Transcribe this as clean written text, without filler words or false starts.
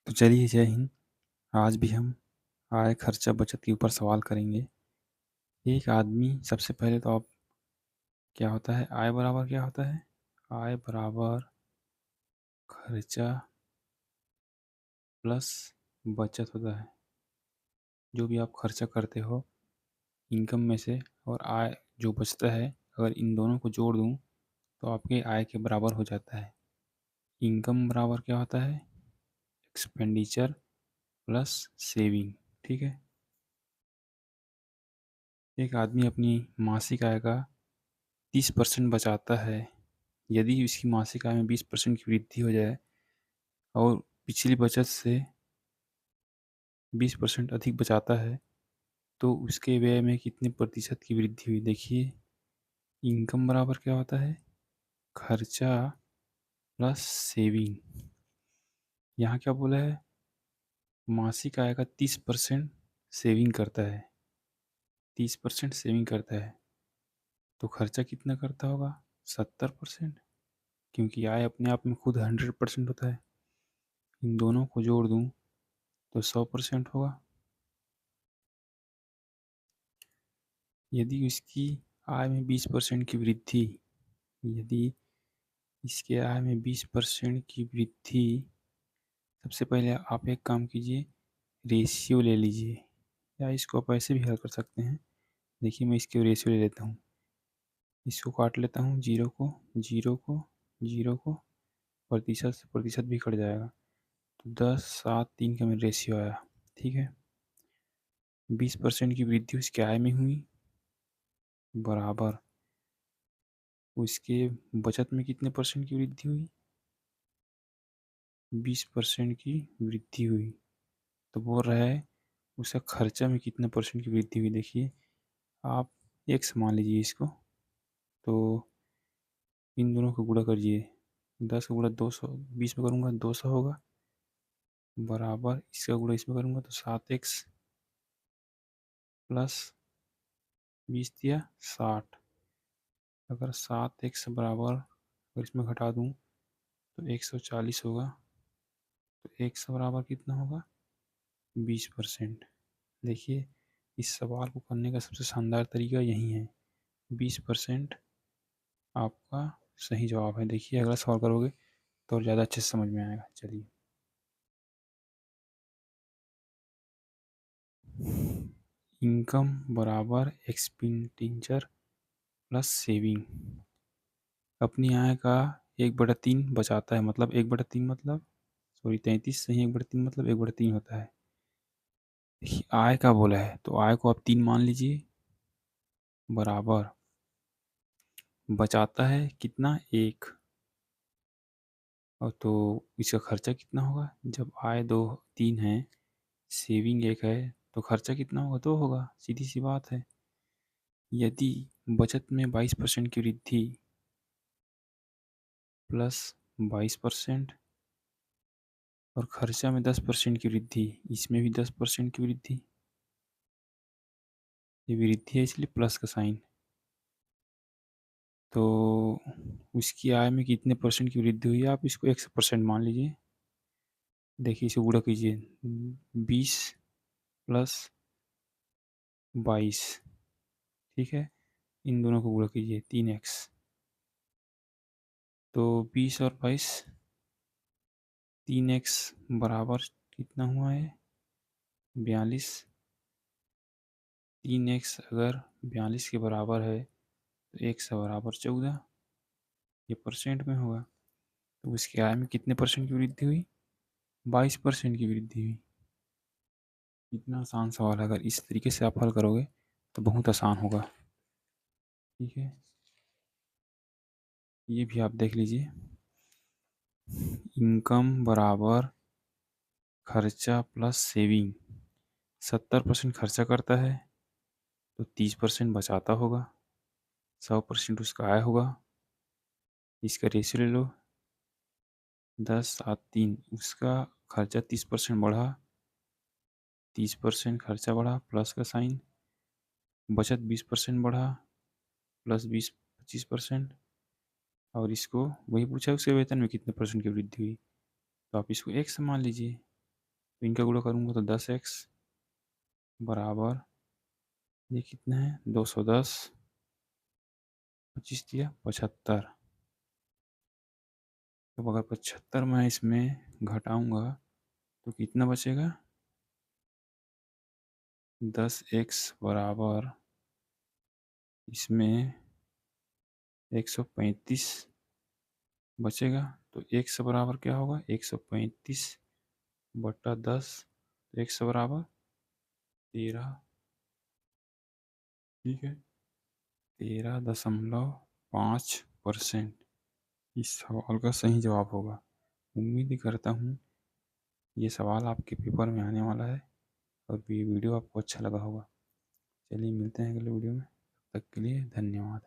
तो चलिए, जय हिंद। आज भी हम आय, खर्चा, बचत के ऊपर सवाल करेंगे। एक आदमी, सबसे पहले तो आप, क्या होता है आय बराबर क्या होता है? आय बराबर खर्चा प्लस बचत होता है। जो भी आप खर्चा करते हो इनकम में से, और आय जो बचता है, अगर इन दोनों को जोड़ दूं तो आपके आय के बराबर हो जाता है। इनकम बराबर क्या होता है? Expenditure plus saving. ठीक है। एक आदमी अपनी मासिक आय का 30% बचाता है। यदि उसकी मासिक आय में 20% की वृद्धि हो जाए और पिछली बचत से 20% अधिक बचाता है, तो उसके व्यय में कितने प्रतिशत की वृद्धि हुई? देखिए, इनकम बराबर क्या होता है? खर्चा प्लस सेविंग। यहाँ क्या बोला है? मासिक आय का 30% सेविंग करता है। 30% सेविंग करता है तो खर्चा कितना करता होगा? 70%। क्योंकि आय अपने आप में खुद 100% होता है। इन दोनों को जोड़ दूँ तो 100% होगा। यदि उसकी आय में 20% की वृद्धि यदि इसके आय में 20% की वृद्धि, सबसे पहले आप एक काम कीजिए, रेशियो ले लीजिए, या इसको आप ऐसे भी हल कर सकते हैं। देखिए, मैं इसके रेशियो ले लेता हूँ, इसको काट लेता हूँ, जीरो को जीरो को जीरो को, प्रतिशत से प्रतिशत भी कट जाएगा, तो 10, 7, 3 का मेरा रेशियो आया। ठीक है। 20% की वृद्धि उसके आय में हुई, बराबर उसके बचत में कितने परसेंट की वृद्धि हुई? 20% की वृद्धि हुई। तो बोल रहा है उसका खर्चा में कितने परसेंट की वृद्धि हुई। देखिए, आप एक्स मान लीजिए इसको, तो इन दोनों को गुणा करिए। 10 का गुणा 200, 20 में करूँगा 200 होगा, बराबर इसका गुणा इसमें करूँगा तो 7x प्लस 20 दिया 60। अगर 7x बराबर, अगर इसमें घटा दूँ तो 140 होगा। तो x बराबर कितना होगा? 20%। देखिए, इस सवाल को करने का सबसे शानदार तरीका यही है। 20% आपका सही जवाब है। देखिए, अगला सवाल करोगे तो और ज़्यादा अच्छे से समझ में आएगा। चलिए, इनकम बराबर एक्सपेंडिचर प्लस सेविंग। अपनी आय का 1/3 बचाता है, मतलब 1/3 मतलब, सॉरी 33 सही, 1/3 मतलब 1/3 होता है। देखिए, आय का बोला है तो आय को आप 3 मान लीजिए, बराबर बचाता है कितना? 1। और तो इसका खर्चा कितना होगा? जब आय 3 है, सेविंग 1 है, तो खर्चा कितना होगा? 2 होगा। सीधी सी बात है। यदि बचत में 22% की वृद्धि प्लस 22% और खर्चा में 10% की वृद्धि, इसमें भी 10% की वृद्धि, ये वृद्धि है इसलिए प्लस का साइन, तो उसकी आय में कितने परसेंट की वृद्धि हुई है? आप इसको 100% मान लीजिए। देखिए, इसे गुणा कीजिए, 20 प्लस 22। ठीक है। इन दोनों को गुणा कीजिए, 3x, तो 20 और 22, 3x बराबर कितना हुआ है? 42। 3x अगर 42 के बराबर है तो x बराबर 14, ये परसेंट में होगा। तो उसकी आय में कितने परसेंट की वृद्धि हुई? 22% की वृद्धि हुई। इतना आसान सवाल है, अगर इस तरीके से आप हल करोगे तो बहुत आसान होगा। ठीक है, ये भी आप देख लीजिए। इनकम बराबर खर्चा प्लस सेविंग। 70% खर्चा करता है तो 30% बचाता होगा, 100% उसका आय होगा। इसका रेशियो ले लो, 10, 7, 3। उसका खर्चा 30% बढ़ा, 30% खर्चा बढ़ा प्लस का साइन, बचत 20% बढ़ा प्लस 20, 25%, और इसको वही पूछा उसके वेतन में कितने परसेंट की वृद्धि हुई, तो आप इसको एक मान लीजिए। तो इनका गुणा करूँगा तो 10x बराबर, ये कितना है 210, 25 दिया 75। तो अगर 75 मैं इसमें घटाऊँगा तो कितना बचेगा, 10x बराबर इसमें 135 बचेगा। तो x बराबर क्या होगा, 135/10, तो x बराबर 13, ठीक है, 13.5%। इस सवाल का सही जवाब होगा। उम्मीद करता हूँ ये सवाल आपके पेपर में आने वाला है और ये वीडियो आपको अच्छा लगा होगा। चलिए मिलते हैं अगले वीडियो में, तब तक के लिए धन्यवाद।